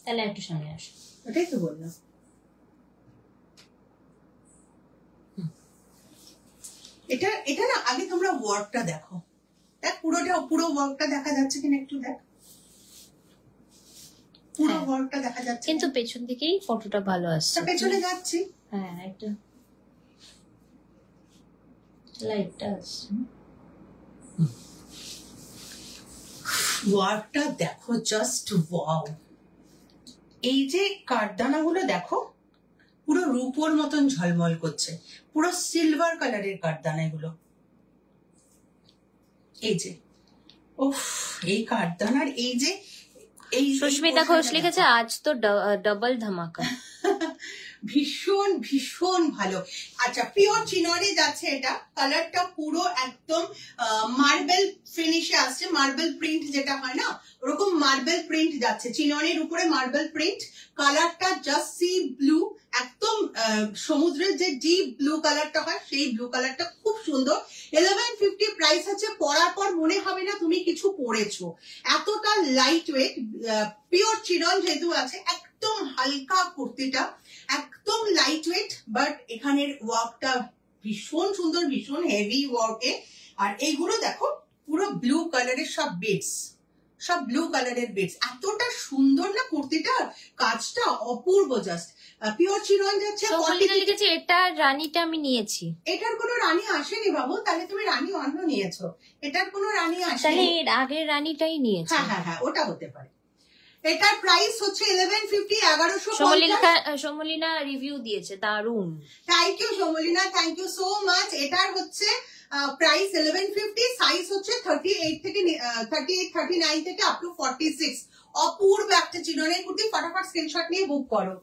তাহলে একটু সামনে আসো। ওটাই তো বললাম। এটা না, আগে তোমরা ওয়ার্কটা দেখো, দেখ পুরো ওয়ার্কটা দেখা যাচ্ছে কিনা একটু দেখ, পুরো ওয়ার্কটা দেখা যাচ্ছে, কিন্তু পেছন দিকেই ফটোটা ভালো আসছে। পেছনে যাচ্ছি, হ্যাঁ একটা লাইটটা আসছে। ওয়ার্কটা দেখো, জাস্ট ওয়াও। এই যে কাঠদানাগুলো দেখো, পুরো রূপোর মতন ঝলমল করছে, পুরো সিলভার কালারের কাঠদানা এগুলো। এই যে উফ, এই কাঠদানার এই যে এই সুস্মিতা ঘোষ লিখেছে আজ তো ডাবল ধামাকা। ভীষণ ভীষণ ভালো। আচ্ছা, পিওর চিননে যাচ্ছে এটা, কালারটা পুরো একদম মার্বেল ফিনিশে আসছে, মার্বেল প্রিন্ট যেটা হয় না, ওরকম মার্বেল প্রিন্ট যাচ্ছে চিননের উপরে, মার্বেল প্রিন্ট। কালারটা জাস্ট সি ব্লু, একদম সমুদ্রের যে ডিপ ব্লু কালারটা হয় সেই ব্লু কালারটা, খুব সুন্দর। 1150 প্রাইস আছে, পরার পর মনে হবে না তুমি কিছু পরেছো, এতটা লাইট ওয়েট। পিওর চিনন যেহেতু আছে, একদম হালকা কুর্তিটা, একদম লাইট ওয়েট, বাট এখানের ওয়ার্কটা ভীষণ সুন্দর, ভীষণ হেভি ওয়ার্কে। আর এইগুলো দেখো, পুরো ব্লু কালারের সব বিটস, সব ব্লু কালারের বিটস, এতটা সুন্দর না কুর্তিটা, কাজটা অপূর্ব, জাস্ট পিওর চিনন যাচ্ছে। লিখেছে এটা রানীটা আমি নিয়েছি। এটার কোনো রানী আসেনি বাবু, তাহলে তুমি রানী অন্য নিয়েছো, এটার কোনো রানী আসেনি, তাহলে এর আগের রানীটাই নিয়েছি। হ্যাঁ হ্যাঁ হ্যাঁ, ওটা হতে পারে। এটার প্রাইস হচ্ছে 1150, 1150। সমলিনা রিভিউ দিয়েছে, দারুন। Thank you Somlina, thank you so much. এটার হচ্ছে প্রাইস 1150, সাইজ হচ্ছে 38 থেকে 39 থেকে আপ টু 46। অপূর্ব একটা চিননের কুর্তি, ফটাফট স্ক্রিনশট নিয়ে বুক করো।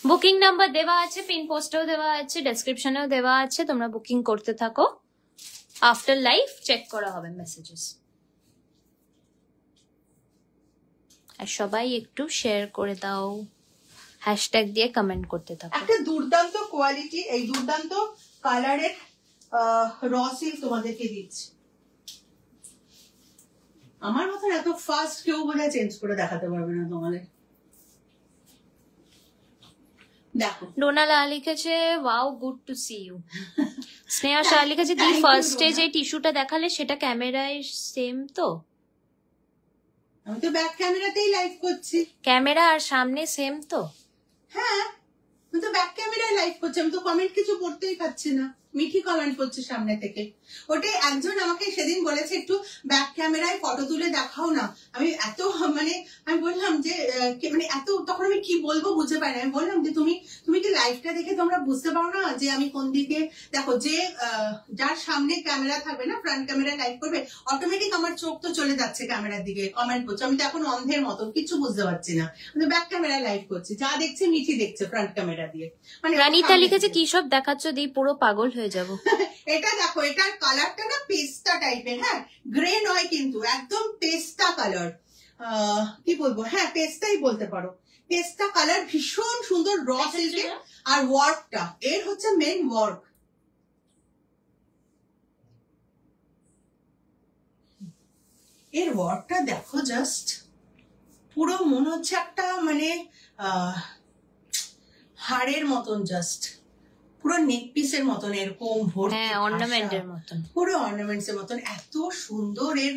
বুকিং নাম্বার দেওয়া আছে, পিন পোস্টেও দেওয়া আছে, ডেসক্রিপশনেও দেওয়া আছে, তোমরা বুকিং করতে থাকো, আফটার লাইভ চেক করা হবে মেসেজেস। আর সবাই একটু শেয়ার করে দাও, হ্যাশট্যাগ দিয়ে কমেন্ট করতে থাকো। একটা দুর্দান্ত কোয়ালিটি, এই দুর্দান্ত কালারের র সিল্ক তোমাদেরকে দিচ্ছি। আমার মতন এত ফাস্ট কেউ বোধহয় চেঞ্জ করে দেখাতে পারবে না তোমাদের। দেখো ডোনা লা লিখেছে wow good to see you. Sneha Shah লিখেছে দি ফার্স্টে যে টিস্যুটা দেখালে সেটা ক্যামেরায় সেম তো? আমি তো ব্যাক ক্যামেরাতেই লাইভ করছি। ক্যামেরা আর সামনে সেম তো? হ্যাঁ আমি তো ব্যাক ক্যামেরায় লাইভ করছি, আমি তো কমেন্ট কিছু পড়তেই পাচ্ছি না। মিঠি কমেন্ট করছে সামনে থেকে। ওটাই একজন আমাকে সেদিন বলেছে একটু ব্যাক ক্যামেরায় ফটো তুলে দেখাও না। আমি এত মানে আমি বললাম যে মানে এত, তখন আমি কি বলবো বুঝতে পারি না। আমি বললাম যে তুমি কি লাইভটা দেখে তোমরা বুঝতে পারো না যে আমি কোন দিকে? দেখো যে যার সামনে ক্যামেরা থাকবে না, ফ্রন্ট ক্যামেরা লাইভ করবে, অটোমেটিক আমার চোখ তো চলে যাচ্ছে ক্যামেরার দিকে, কমেন্ট করছে। আমি তো এখন অন্ধের মতো কিছু বুঝতে পারছি না। আমি ব্যাক ক্যামেরায় লাইভ করছি, যা দেখছে মিঠি দেখছে ফ্রন্ট ক্যামেরা দিয়ে। মানে রানিতা লিখেছে কি সব দেখাচ্ছ দি, পুরো পাগল হয়ে যাব। এটা দেখো, এটার কালারটা না পেস্তা টাইপের, হ্যাঁ গ্রে নয় কিন্তু, একদম পেস্তা কালার। কি বলবো, হ্যাঁ পেস্তাই বলতে পারো। পেস্তা কালার, ভীষণ সুন্দর র সিল্কের। আর ওয়ার্কটা এর হচ্ছে মেন ওয়ার্ক। এর ওয়ার্কটা দেখো জাস্ট, পুরো মনে হচ্ছে একটা মানে হাড়ের মতন, জাস্ট পুরো নেক পিসের মতন এরকম ভর্তি, হ্যাঁ অর্নামেন্টের মতন, পুরো অর্নামেন্টস এর মতন, এত সুন্দর এর।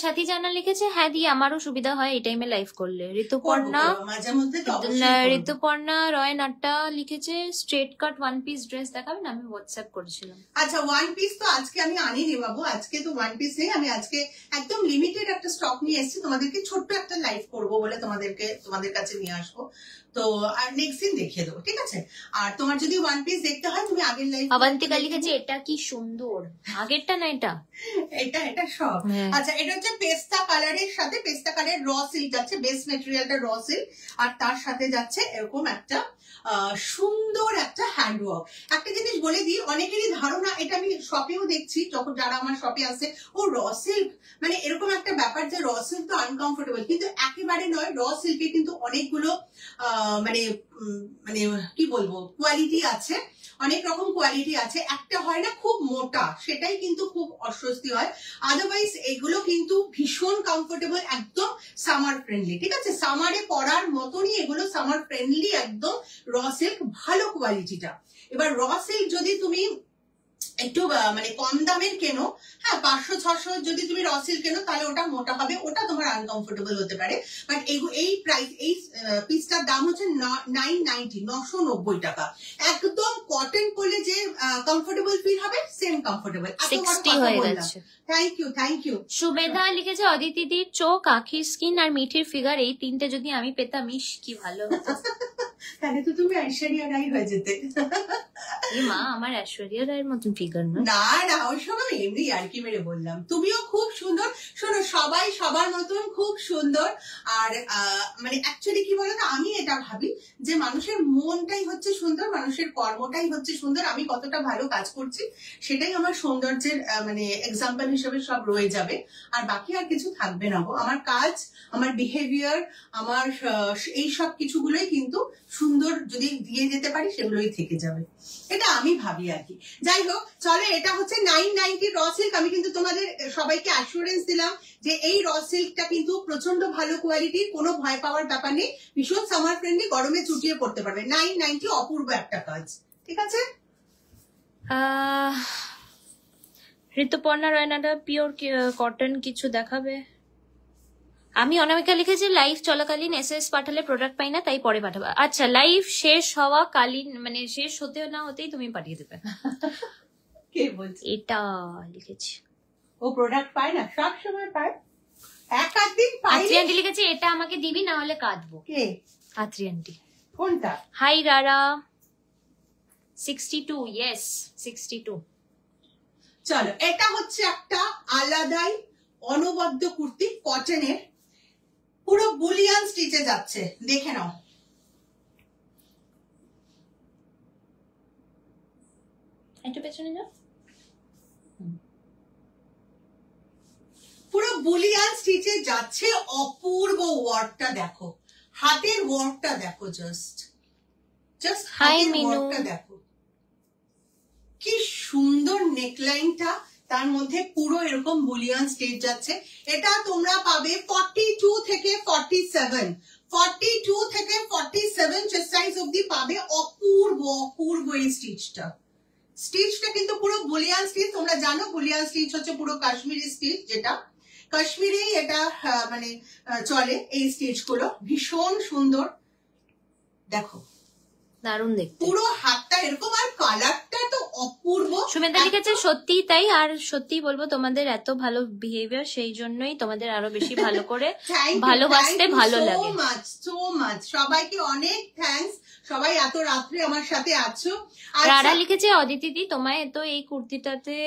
সাথী জানা লিখেছে হ্যাঁ দি আমারও সুবিধা হয় এই টাইমে লাইভ করলে। ঋতুপর্ণা মাঝে মধ্যে তো অবশ্যই ঋতুপর্ণা রয় নাট্টা লিখেছে স্ট্রেট কাট ওয়ান পিস ড্রেস দেখাবেন, আমি হোয়াটসঅ্যাপ করেছিলাম। আচ্ছা ওয়ান পিস তো আজকে আমি আনিনি বাবু, আজকে তো ওয়ান পিস নেই। আমি আজকে একদম লিমিটেড একটা স্টক নিয়ে এসেছি, তোমাদেরকে ছোট্ট একটা লাইভ করবো বলে তোমাদের কাছে নিয়ে আসবো। তো আর নেক্সট দিন দেখিয়ে দেবো, ঠিক আছে? আর তোমার যদি ওয়ান পিস দেখতে হয় তুমি আগের লাইভ। অবন্তিকা লিখেছে এটা কি সুন্দর, আগেরটা না এটা? এটা সব। আচ্ছা এটা হচ্ছে পেস্তা কালারের সাথে, পেস্তা কালারের র সিল্ক যাচ্ছে, বেস মেটেরিয়ালটা র সিল্ক, আর তার সাথে যাচ্ছে এরকম একটা সুন্দর একটা হ্যান্ডওয়ার্ক। একটা জিনিস বলে দিই, অনেকেরই ধারণা, এটা আমি শপেও দেখছি, যখন যারা আমার শপে আসে, ও র সিল্ক মানে এরকম একটা ব্যাপার যে র সিল্ক তো আনকমফোর্টেবল, কিন্তু একেবারে নয়। র সিল্কে কিন্তু অনেকগুলো মানে মানে কি বলবো কোয়ালিটি আছে, অনেক রকম কোয়ালিটি আছে। একটা হয় না খুব মোটা, সেটাই কিন্তু খুব অস্বস্তি হয়। আদারওয়াইজ এগুলো কিন্তু ভীষণ কমফোর্টেবল, একদম সামার ফ্রেন্ডলি, ঠিক আছে? সামারে পরার মতনই এগুলো, সামার ফ্রেন্ডলি একদম র সিল্ক, ভালো কোয়ালিটিটা। এবার র সিল্ক যদি তুমি একটু মানে কম দামের কেনো, হ্যাঁ 500-600 যদি তুমি র সিল্ক কেনো, তাহলে ওটা মোটা হবে, ওটা তোমার আনকমফোর্টেবল হতে পারে। বাট এই প্রাইস, এই পিসটার দাম হচ্ছে 990 টাকা। একদম কটন পরলে যে কমফোর্টেবল ফিল হবে, সেম কমফোর্টেবল। 60 হয়ে গেছে। Thank you. সুবেদা লিখেছে অদিতিদির চোখ, আখির স্কিন আর মিঠির ফিগার, এই তিনটে যদি আমি পেতাম ইস কি ভালো হতো। তাহলে তো তুমি ঐশ্বরিয়া রাই হয়ে যেতে। মা আমার ঐশ্বরিয়া রায়ের মতন ফিগার না না, ওই সময় আমি এমনি আর কি মেরে বললাম। তুমিও খুব সুন্দর, শোনো সবাই সবার মতন খুব সুন্দর। আর মানে অ্যাকচুয়ালি কি বলতো, আমি এটা ভাবি যে মানুষের মনটাই হচ্ছে সুন্দর, মানুষের কর্মটাই হচ্ছে সুন্দর। আমি কতটা ভালো কাজ করছি সেটাই আমার সৌন্দর্যের মানে এক্সাম্পল হিসেবে সব রয়ে যাবে, আর বাকি আর কিছু থাকবে না গো। আমার কাজ, আমার বিহেভিয়ার, আমার এই সব কিছুগুলোই কিন্তু সুন্দর যদি দিয়ে যেতে পারি সেগুলোই থেকে যাবে, এটা আমি ভাবি আর কি। যাই হোক চলে, এটা হচ্ছে 990 র সিল্ক। আমি কিন্তু তোমাদের সবাইকে অ্যাসুরেন্স দিলাম যে এই র সিল্কটা কিন্তু প্রচন্ড ভালো কোয়ালিটির, কোনো ভয় পাওয়ার ব্যাপার নেই, ভীষণ সামার ফ্রেন্ডলি, গরমে চুটিয়ে পড়তে পারবে। 990, অপূর্ব একটা কাজ, ঠিক আছে? ঋতুপর্ণা রয়নাদা পিওর কটন কিছু দেখাবে। আমি অনামিকা লিখেছি লাইভ চলাকালীন এসএস পাঠালে প্রোডাক্ট পাই না, তাই পরে পাঠাবো। আচ্ছা লাইভ শেষ হওয়া কালীন মানে শেষ হতে না হতেই তুমি পাঠিয়ে দেবে। কে বলছে? এটা লিখেছি। ও প্রোডাক্ট পায় না, সব সময় পায়, এক আধ দিন পায়। আত্রি আন্টি লিখেছে এটা আমাকে দিবি না হলে কাঁদবো। কে আত্রি আন্টি? কোনটা? হাই রারা 62, ইয়েস 62। চলো, এটা হচ্ছে একটা আলাদাই অনবদ্য কুর্তি, কটনের, পুরো বুলিয়ান স্টিচে যাচ্ছে, দেখে নাও। একটু পেছনে যাও। পুরো বুলিয়ান স্টিচে যাচ্ছে, অপূর্ব ওয়ার্কটা দেখো, হাতের ওয়ার্কটা দেখো, জাস্ট হাতের ওয়ার্কটা দেখো, কি সুন্দর নেকলাইনটা, তার মধ্যে পুরো এরকম বুলিয়ান স্টিচ যাচ্ছে। এটা তোমরা পাবে 42 থেকে 47, 42 থেকে 47 চেস্ট সাইজ অবধি পাবে। অপূর্ব অপূর্ব এই স্টিচটা কিন্তু পুরো বুলিয়ান স্টিচ। তোমরা জানো বুলিয়ান স্টিচ হচ্ছে পুরো কাশ্মীরি স্টিচ, যেটা কাশ্মীরে এটা মানে চলে। এই স্টিচ গুলো ভীষণ সুন্দর, দেখো দারুণ দেখতে, পুরো হাতটা এরকম, আর কালারটা তো অপূর্ব। সুমেধা লিখেছে সত্যি তাই, আর সত্যি বলবো তোমাদের এত ভালো বিহেভিয়ার, সেই জন্যই তোমাদের আরো বেশি ভালো করে ভালোবাসতে ভালো লাগে। সো মাচ সবাইকে অনেক থ্যাঙ্কস, সবাই এত রাত্রে আমার সাথে আছো। রারা লিখেছে অদিতিদি তোমায় তো এই কুর্তিটাতে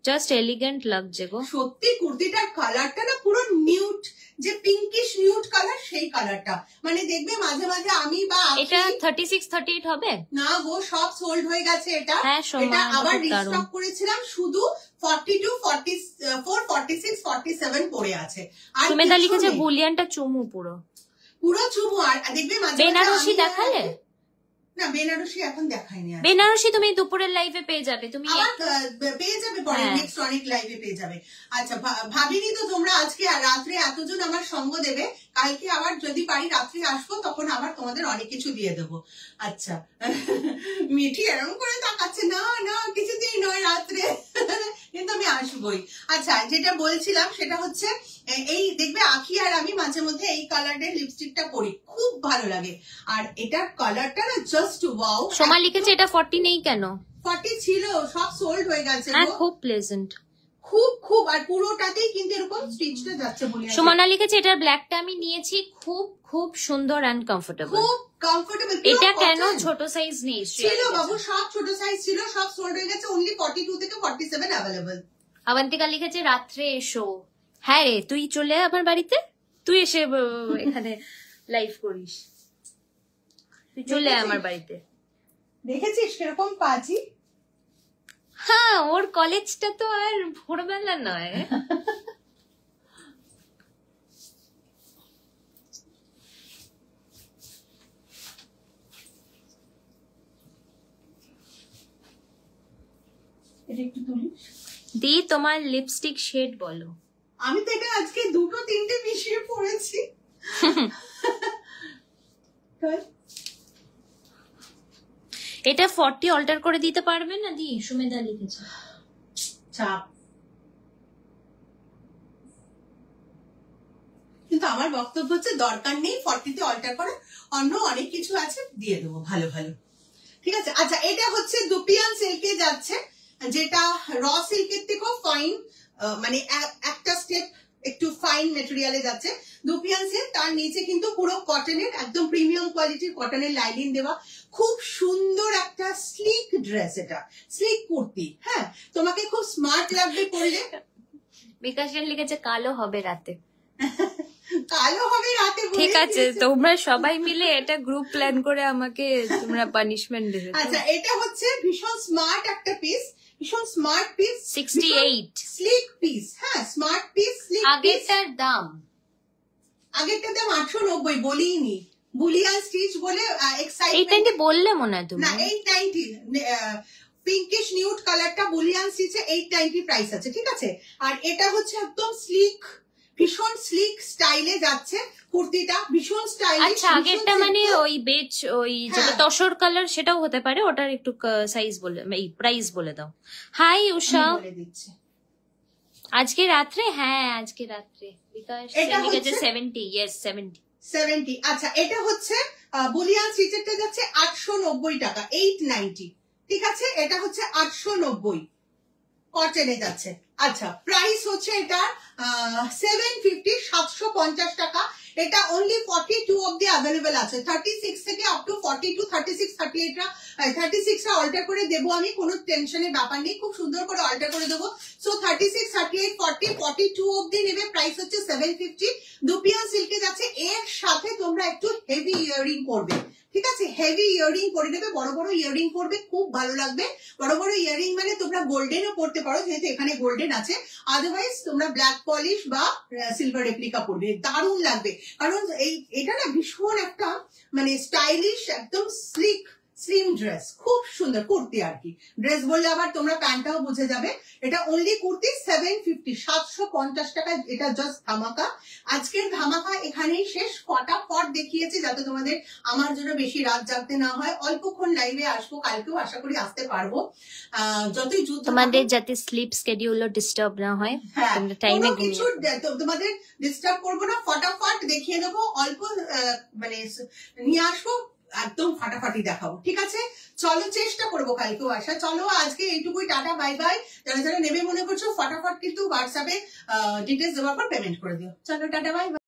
জাস্ট এলিগেন্ট লাগছে গো। সত্যি কুর্তিটার কালারটা না পুরো নিউট, যে পিঙ্কিশ নিউট কালার, সেই কালারটা মানে দেখবে মাঝে মাঝে আমি বা এটা 36-38 হবে না গো, সব সোল্ড হয়ে গেছে। এটা হ্যাঁ, এটা আবার রিস্টক করেছিলাম, শুধু 42, 44, 46, 47 পড়ে আছে। আর সুমেধা লিখেছে বুলিয়ানটা চুমু, পুরো চুমু। আর দেখবে মাঝে বেনারসি দেখালে না, বেনারসি এখন দেখাইনি। বেনারসি তুমি দুপুরের লাইভে পেয়ে যাবে, তুমি পেয়ে যাবে পরে, নেক্সট অনেক লাইভে পেয়ে যাবে। আচ্ছা, ভাবিনি তো তোমরা আজকে রাত্রে এতজন আমার সঙ্গ দেবে, কালকে আবার যদি পারি রাত্রে আসবো, তখন আবার তোমাদের অনেক কিছু দিয়ে দেবো। আচ্ছা, মিঠি এরকম করে তাকাচ্ছে, না না কিছুতেই নয় রাত্রে, কিন্তু আমি আসবোই। আচ্ছা, যেটা বলছিলাম সেটা হচ্ছে এই দেখবে আখি আর আমি মাঝে মধ্যে এই কালারের লিপস্টিকটা পরি, খুব ভালো লাগে। আর এটার কালারটা না জাস্ট ওয়াও। সোমা লিখেছে এটা 40 নেই কেন? 40 ছিল, সব সোল্ড হয়ে গেছে। হ্যাঁ, খুব প্লেজেন্ট, খুব আর পুরোটাতেই কিন্তু এরকম স্টিচটা যাচ্ছে বলে। সুমনা লিখেছে এটার ব্ল্যাকটা আমি নিয়েছি, খুব খুব সুন্দর এন্ড কমফোর্টেবল। খুব কমফোর্টেবল। এটা কেন ছোট সাইজ নেই? ছিল বাবু, সব ছোট সাইজ ছিল, সব সোল্ড হয়ে গেছে। অনলি 42 থেকে 47 अवेलेबल। অবন্তিকা লিখেছে রাত্রে এসো। হ্যাঁ রে, তুই চলে আমার বাড়িতে, তুই এসে এখানে লাইভ করিস, তুই চলে আমার বাড়িতে। দেখেছিস কিরকম পাজি? হ্যাঁ, ওর কলেজটা তো আর ভোরবেলা নয়। দি তোমার লিপস্টিক শেড বলো। আমি তো এটা আজকে 2-3টে মিশিয়ে পড়েছি। এটা 40 অল্টার করে দিতে পারবে না দি? সুমেধা লিখেছে। চাপ, কিন্তু আমার বক্তব্য হচ্ছে দরকার নেই 40 তে অল্টার করে, অন্য অনেক কিছু আছে, দিয়ে দেবো ভালো ভালো। ঠিক আছে। আচ্ছা, এটা হচ্ছে দুপিয়ান সিল্কে যাচ্ছে, যেটা র সিল্কের থেকেও ফাইন, মানে একটা স্টেপ একটু ফাইন মেটেরিয়ালে যাচ্ছে। দুপিয়ান সিল্ক, তার নিচে কিন্তু পুরো কটনের, একদম প্রিমিয়াম কোয়ালিটির কটনের লাইনিং দেওয়া, খুব সুন্দর একটা স্লিক ড্রেস। এটা স্লিক কুর্তি, হ্যাঁ, তোমাকে খুব স্মার্ট লাগবে পরলে। বিকাশের লিখেছে কালো হবে রাতে। কালো হবে রাতে, ঠিক আছে, তোমরা সবাই মিলে এটা গ্রুপ প্ল্যান করে আমাকে তোমরা পানিশমেন্ট দেবে। আচ্ছা, এটা হচ্ছে ভীষণ স্মার্ট একটা পিস, ভীষণ স্মার্ট পিস, 68 স্লিক পিস। হ্যাঁ, স্মার্ট পিস, স্লিক পিস। আগেরটার দাম 890, বলিনি, বুলিয়ান স্টিচ বলে এক্সাইটমেন্ট। 890 বললে মনে হয় তুমি? না, 890 পিঙ্কিশ নিউড কালারটা বুলিয়ান স্টিচে 890 প্রাইস আছে, ঠিক আছে। আর এটা হচ্ছে একদম স্লিক, ভীষণ স্লিক স্টাইলে যাচ্ছে কুর্তিটা, ভীষণ স্টাইলিশ। আচ্ছা, আগেরটা মানে ওই বেজ, ওই যেটা তসর কালার, সেটাও হতে পারে, ওটার একটু সাইজ বলে, এই প্রাইস বলে দাও। হাই উষা, বলে দিচ্ছি আজকে রাত্রে? হ্যাঁ, আজকে রাত্রে। বিকাশ লিখেছে 70। ইয়েস, 70। আচ্ছা, এটা হচ্ছে বুলিয়ান স্টিচেরটা যাচ্ছে 890 টাকা, 890, ঠিক আছে। এটা হচ্ছে 890 কটনে যাচ্ছে। আচ্ছা, প্রাইস হচ্ছে এটা 750, 750 টাকা। এটা অনলি 42 অব্দি অ্যাভেলেবেল আছে, 36 থেকে আপ টু 42, 36, 38 রা 36 রা অল্টার করে দেবো আমি, কোনো টেনশনের ব্যাপার নেই, খুব সুন্দর করে অল্টার করে দেবো। সো 36, 38, 40, 42 অব্দি নেবে, প্রাইস হচ্ছে 750। দুপিয়ান সিল্কে যাচ্ছে। এর সাথে তোমরা একটু হেভি ইয়াররিং করবে, ঠিক আছে, হেভি ইয়াররিং করে নেবে, বড় বড় ইয়াররিং করবে, খুব ভালো লাগবে। বড় বড় ইয়াররিং মানে তোমরা গোল্ডেনও পড়তে পারো, যেহেতু এখানে গোল্ডেন ডিজাইন আছে, আদারওয়াইজ তোমরা ব্ল্যাক পলিশ বা সিলভার রেপ্লিকা পরবে, দারুণ লাগবে। কারণ এটা না ভীষণ একটা মানে স্টাইলিশ, একদম স্লিম ড্রেস, খুব সুন্দর কুর্তি আর কি। ড্রেস বললে আবার তোমরা প্যান্টটাও বুঝে যাবে। এটা অনলি কুর্তি 750, 750 টাকা। এটা জাস্ট ধামাকা। আজকের ধামাকা এখানেই শেষ। ফটাফট দেখিয়েছি যাতে তোমাদের আমার জন্য বেশি রাত জাগতে না হয়। অল্পক্ষণ লাইভে আসবো, কালকেও আশা করি আসতে পারবো। যতই যুদ্ধ তোমাদের যাতে স্লিপ স্কেডিউলও ডিস্টার্ব না হয়, তোমরা টাইমে কিছু তোমাদের ডিস্টার্ব করবো না, ফটাফট দেখিয়ে দেবো, অল্প মানে নিয়ে আসবো, একদম ফাটাফাটি দেখাবো, ঠিক আছে? চলো চেষ্টা করবো কালকেও আসা। চলো আজকে এইটুকুই, টাটা বাই বাই। যারা যারা নেবে মনে করছো ফটাফট কিন্তু হোয়াটসঅ্যাপে ডিটেলস দেওয়ার পর পেমেন্ট করে দিও। চলো টাটা বাই বাই।